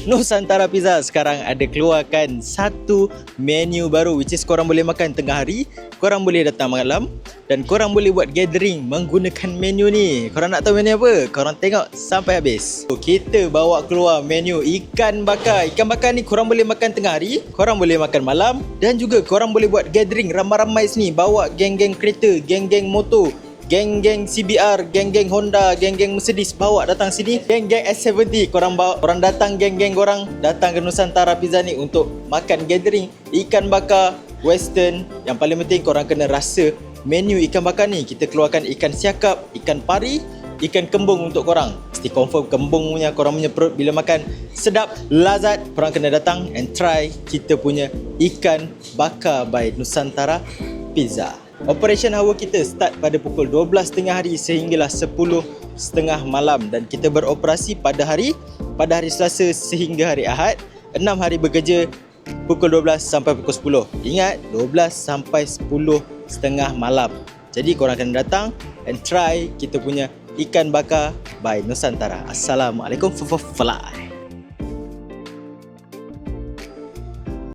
Nusantara Pizza sekarang ada keluarkan satu menu baru, which is korang boleh makan tengah hari, korang boleh datang malam dan korang boleh buat gathering menggunakan menu ni. Korang nak tahu menu apa? Korang tengok sampai habis. So, kita bawa keluar menu ikan bakar. Ikan bakar ni korang boleh makan tengah hari, korang boleh makan malam dan juga korang boleh buat gathering ramai-ramai sini. Bawa geng-geng kereta, geng-geng motor, geng-geng CBR, geng-geng Honda, geng-geng Mercedes, bawa datang sini. Geng-geng S70, korang datang, geng-geng korang datang ke Nusantara Pizza ni untuk makan gathering ikan bakar western. Yang paling penting korang kena rasa menu ikan bakar ni. Kita keluarkan ikan siakap, ikan pari, ikan kembung untuk korang. Mesti confirm kembung punya, korang punya perut bila makan sedap, lazat. Korang kena datang and try kita punya ikan bakar by Nusantara Pizza. Operation hour kita start pada pukul 12.30 hari sehinggalah 10.30 malam dan kita beroperasi pada hari Selasa sehingga hari Ahad. 6 hari bekerja pukul 12 sampai pukul 10. Ingat, 12 sampai 10.30 malam. Jadi korang kena datang and try kita punya ikan bakar by Nusantara. Assalamualaikum. Fly.